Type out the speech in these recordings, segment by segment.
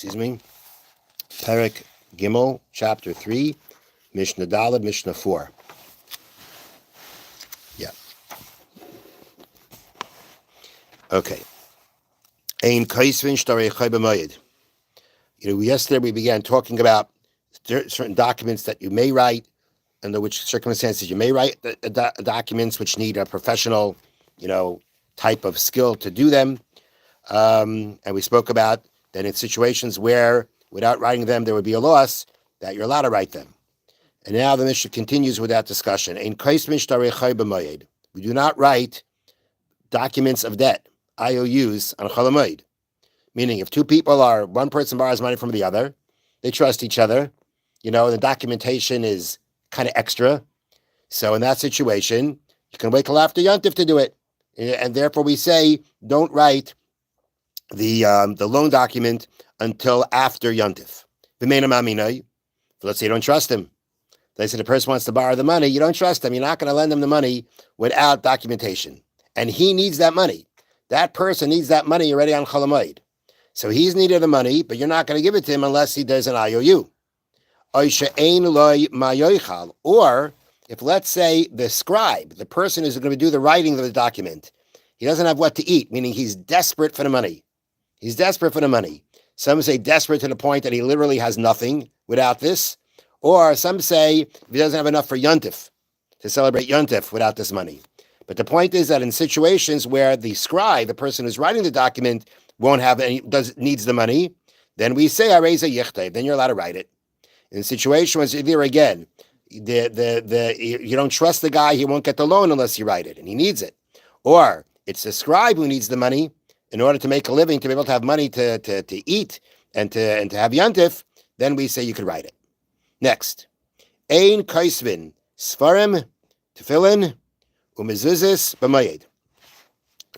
Perek Gimel, chapter 3, Mishna Daled, Mishna 4. Yeah. Okay. Ein kaisvin shtarei chay b'mayid. Yesterday we began talking about certain documents that you may write, under which circumstances you may write documents which need a professional, type of skill to do them. And we spoke about that in situations where, without writing them, there would be a loss, that you're allowed to write them. And now the Mishnah continues with that discussion. Ein kaisvin shtarei chay b'mayid. We do not write documents of debt, IOUs, on Chol Hamoed. Meaning, if two people one person borrows money from the other, they trust each other, the documentation is kind of extra. So in that situation, you can wait till after Yontif to do it. And therefore we say, don't write the loan document until after Yontif. Let's say you don't trust him. Let's say the person wants to borrow the money, you don't trust him. You're not going to lend him the money without documentation. And he needs that money. That person needs that money already on Chol Hamoed. So he's needed the money, but you're not going to give it to him unless he does an IOU. Or if, let's say, the scribe, the person who's going to do the writing of the document, he doesn't have what to eat, meaning he's desperate for the money. He's desperate for the money. Some say desperate to the point that he literally has nothing without this. Or some say he doesn't have enough for Yontif, to celebrate Yontif without this money. But the point is that in situations where the scribe, the person who's writing the document, won't have any, needs the money, then we say areza yichtay. Then you're allowed to write it. In situations either again, you don't trust the guy, he won't get the loan unless you write it, and he needs it. Or it's the scribe who needs the money in order to make a living, to be able to have money to eat and to have yontif, then we say you could write it. Next. Ein kaisvin sfarim tefillin umezuzis b'mayed.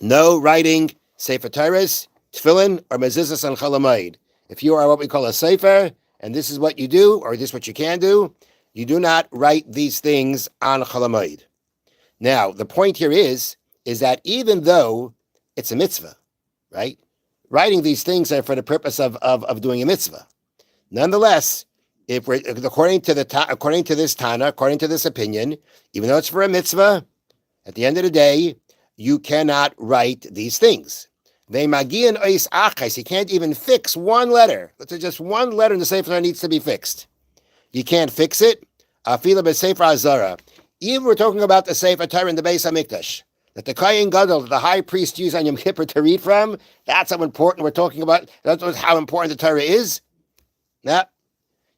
No writing sefer Torahs, tefillin, or mezuzis on Chol Hamoed. If you are what we call a sefer, and this is what you do, or this is what you can do, you do not write these things on Chol Hamoed. Now, the point here is that even though it's a mitzvah, right? Writing these things are for the purpose of doing a mitzvah. Nonetheless, if we're according to this Tana, according to this opinion, even though it's for a mitzvah, at the end of the day, you cannot write these things. They magian ois achais. You can't even fix one letter. Let's say just one letter in the Sefer Torah needs to be fixed. You can't fix it. Afila b'Sefer Azara. Even we're talking about the Sefer Torah in the Beis HaMikdash, that the Kohen Gadol, the high priest, used on Yom Kippur to read from. That's how important we're talking about. That's how important the Torah is. Yeah.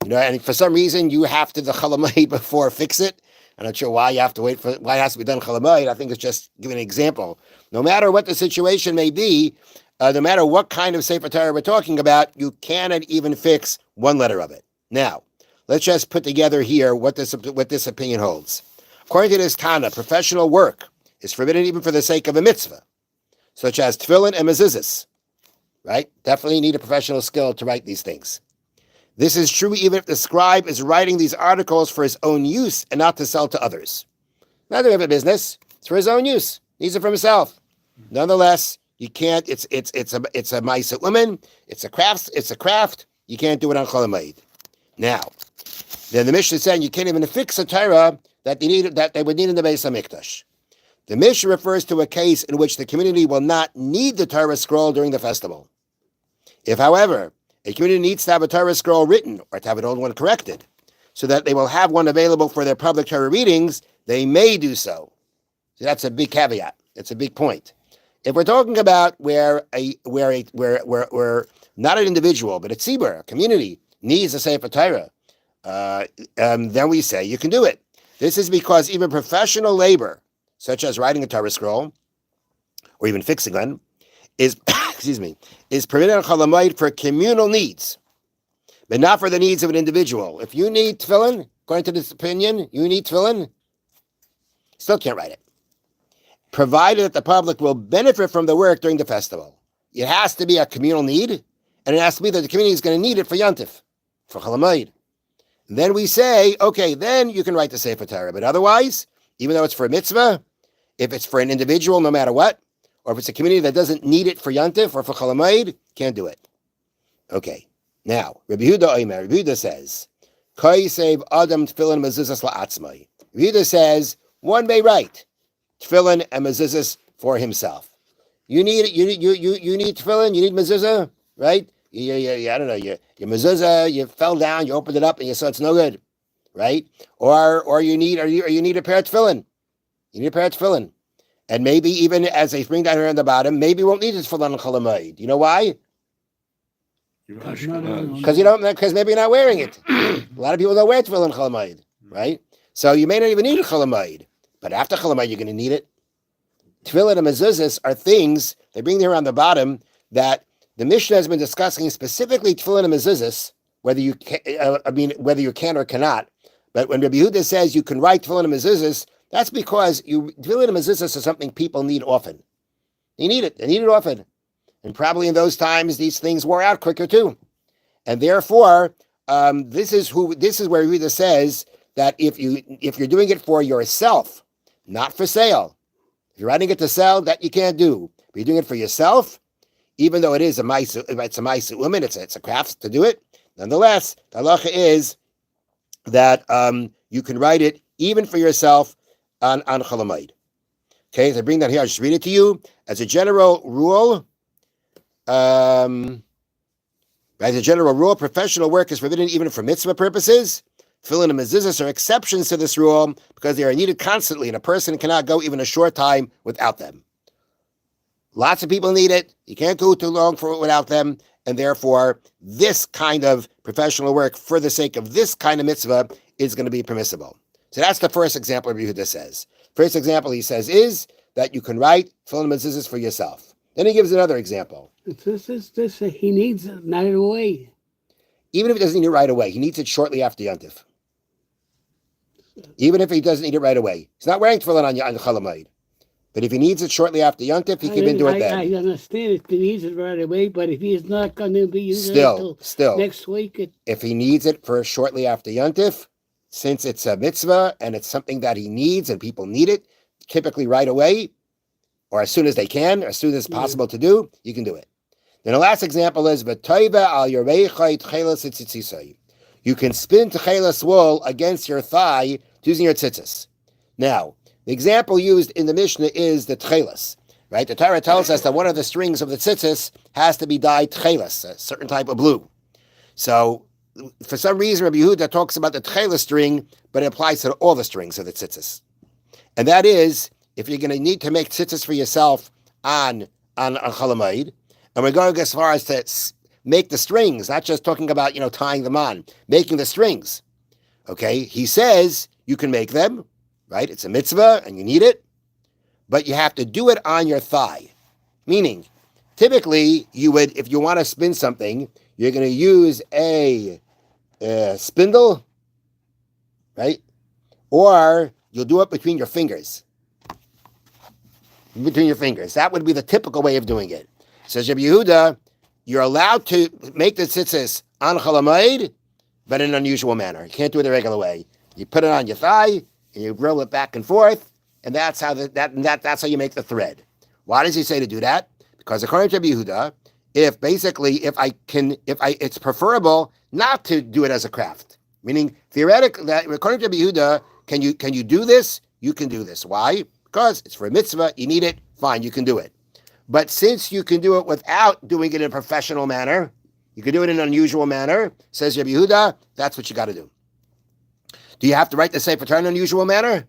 And for some reason you have to the Chol Hamoed before fix it. I'm not sure why you have to wait why it has to be done Chol Hamoed. I think it's just giving an example. No matter what the situation may be, no matter what kind of Sefer Torah we're talking about, you cannot even fix one letter of it. Now, let's just put together here what this opinion holds. According to this Tana, professional work is forbidden even for the sake of a mitzvah, such as tefillin and mezuzahs. Right? Definitely need a professional skill to write these things. This is true even if the scribe is writing these articles for his own use and not to sell to others. Not to have a business; it's for his own use. He needs it for himself. Nonetheless, you can't. It's a ma'aseh woman. It's a craft. You can't do it on Chol Hamoed. Now, then the Mishnah is saying you can't even fix a Torah that they would need in the Beis HaMikdash. The Mishnah refers to a case in which the community will not need the Torah scroll during the festival. If, however, a community needs to have a Torah scroll written or to have an old one corrected, so that they will have one available for their public Torah readings, they may do so. So that's a big caveat. It's a big point. If we're talking about where not an individual, but a tzibur, a community, needs a Sefer Torah, then we say you can do it. This is because even professional labor, such as writing a Torah scroll, or even fixing one, is permitted on Chol Hamoed for communal needs, but not for the needs of an individual. If you need tefillin, according to this opinion, you need tefillin, still can't write it, provided that the public will benefit from the work during the festival. It has to be a communal need, and it has to be that the community is going to need it for Yontif, for Chol Hamoed. Then we say, okay, then you can write the Sefer Torah, but otherwise, even though it's for a mitzvah, if it's for an individual, no matter what, or if it's a community that doesn't need it for Yontif or for Chol Hamoed, can't do it. Okay. Now, Rabbi Yehuda says, Koi save Adam tefillin mezuzas la'atzmai. Rabbi Yehuda says, one may write tefillin and mezuzas for himself. You need tefillin, you need mezuzah, right? I don't know, your mezuzah, you fell down, you opened it up, and you saw it's no good, right? Or you need a pair of tefillin. You need a pair of tefillin. And maybe even as they bring down here on the bottom, maybe you won't need this tefillin on Chol Hamoed. You know why? Because maybe you're not wearing it. A lot of people don't wear tefillin on Chol Hamoed, right? So you may not even need a Chol Hamoed, but after Chol Hamoed, you're going to need it. Tefillin and mezuzahs are things they bring here on the bottom that the Mishna has been discussing specifically tefillin and mezuzahs, whether you can or cannot. But when Rabbi Yehuda says you can write tefillin and mezuzahs, that's because tefillin and mezuzahs are something people need often. They need it. They need it often, and probably in those times these things wore out quicker too, and therefore this is where Yehuda says that if you're doing it for yourself, not for sale. If you're writing it to sell, that you can't do. But you're doing it for yourself, even though it's a ma'aseh woman, it's a craft to do it. Nonetheless, the halacha is that you can write it even for yourself on Chol Hamoed. Okay, so I bring that here. I'll just read it to you. As a general rule, professional work is forbidden even for mitzvah purposes. Tefillin and mezuzahs are exceptions to this rule because they are needed constantly, and a person cannot go even a short time without them. Lots of people need it. You can't go too long without them, and therefore, this kind of professional work for the sake of this kind of mitzvah is going to be permissible. So that's the first example Rabbi Yehuda says. First example he says is that you can write tefillin and mezuzahs for yourself. Then he gives another example. He needs it right away. Even if he doesn't need it right away, he needs it shortly after Yontif. Even if he doesn't need it right away. He's not wearing tefillin on Chol Hamoed. But if he needs it shortly after Yontif, he can do it then. I understand if he needs it right away, but if he's not going to be using it still next week. If he needs it for shortly after Yontif, since it's a mitzvah and it's something that he needs and people need it, typically right away, or as soon as they can, or as soon as possible to do, you can do it. Then the last example is v'toiva al yorei tchelas tzitzisai. You can spin tchelas wool against your thigh using your tzitzis. Now, the example used in the Mishnah is the tchelas, right? The Torah tells us that one of the strings of the tzitzis has to be dyed tchelas, a certain type of blue. So, for some reason, Rabbi Yehuda talks about the tchelas string, but it applies to all the strings of the tzitzis. And that is, if you're going to need to make tzitzis for yourself on Chol Hamoed, and we're going as far as to make the strings, not just talking about, tying them on, making the strings. Okay, he says you can make them, right? It's a mitzvah and you need it, but you have to do it on your thigh. Meaning, typically, you would, if you want to spin something, you're going to use a spindle, right? Or you'll do it between your fingers. That would be the typical way of doing it. Says Rabbi Yehuda, you're allowed to make the tzitzis on Chol Hamoed, but in an unusual manner. You can't do it the regular way. You put it on your thigh, and you roll it back and forth, and that's how that's how you make the thread. Why does he say to do that? Because according to Rabbi Yehuda, it's preferable not to do it as a craft. Meaning, theoretically, according to Rabbi Yehuda, can you do this? You can do this. Why? Because it's for a mitzvah, you need it, fine, you can do it. But since you can do it without doing it in a professional manner, you can do it in an unusual manner, says Rabbi Yehuda, that's what you got to do. Do you have to write the Sefer Torah in an unusual manner?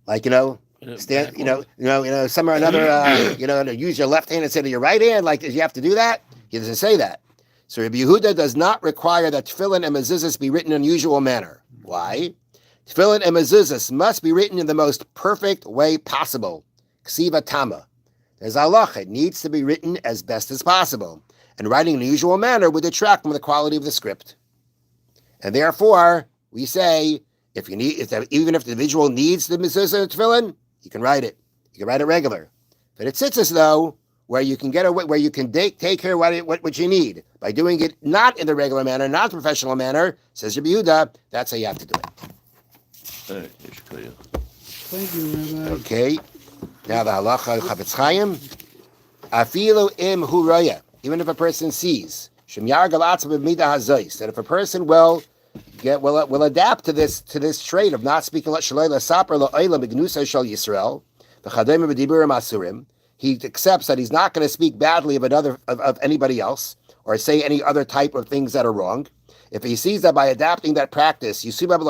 Like, somewhere or another, use your left hand instead of your right hand, like, do you have to do that? He doesn't say that. So Rabbi Yehuda does not require that tefillin and mezuzahs be written in an unusual manner. Why? Tefillin and mezuzahs must be written in the most perfect way possible. Ksiva tama. There's halacha. It needs to be written as best as possible. And writing in an unusual manner would detract from the quality of the script. And therefore, we say, even if the individual needs the mezuzah and tefillin, you can write it. You can write it regular. But it's tzitzis, though, where you can take care of what you need by doing it not in the regular manner, not the professional manner. Says Rabbi Yehuda, that's how you have to do it. Thank you, Rabbi. Okay. Now the halacha Chofetz Chaim. Afilu im hu raya. Even if a person sees That if a person will adapt to this trait of not speaking Yisrael, he accepts that he's not going to speak badly of anybody else or say any other type of things that are wrong. If he sees that by adapting that practice, he'll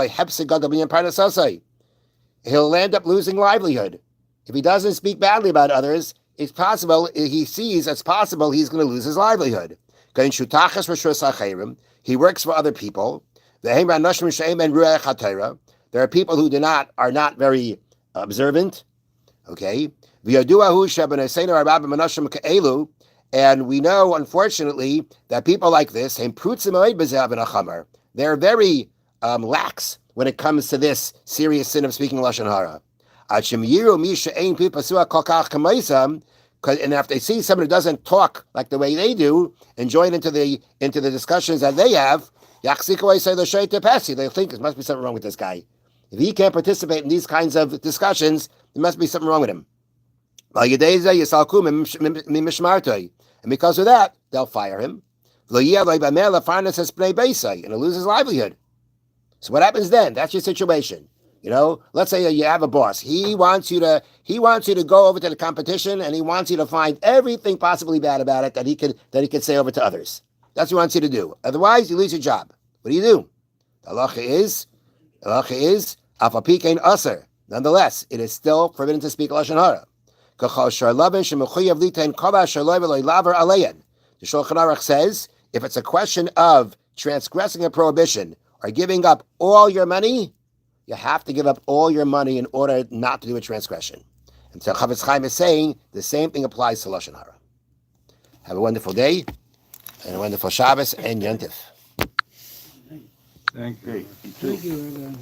end up losing livelihood. If he doesn't speak badly about others, it's possible he's going to lose his livelihood. He works for other people. There are people who are not very observant. Okay, and we know, unfortunately, that people like this, they're very lax when it comes to this serious sin of speaking Lashon Hara. And if they see someone who doesn't talk like the way they do and join into the discussions that they have, they'll think there must be something wrong with this guy. If he can't participate in these kinds of discussions, there must be something wrong with him. And because of that, they'll fire him. And he'll lose his livelihood. So what happens then? That's your situation. Let's say you have a boss. He wants you to go over to the competition, and he wants you to find everything possibly bad about it that he could say over to others. That's what he wants you to do. Otherwise, you lose your job. What do? The halacha is afapikein aser. Nonetheless, it is still forbidden to speak lashon hara. The Shulchan Aruch says, if it's a question of transgressing a prohibition or giving up all your money, you have to give up all your money in order not to do a transgression. And so Chofetz Chaim is saying the same thing applies to lashon hara. Have a wonderful day and a wonderful Shabbos and Yontif. Thank you. Thank you.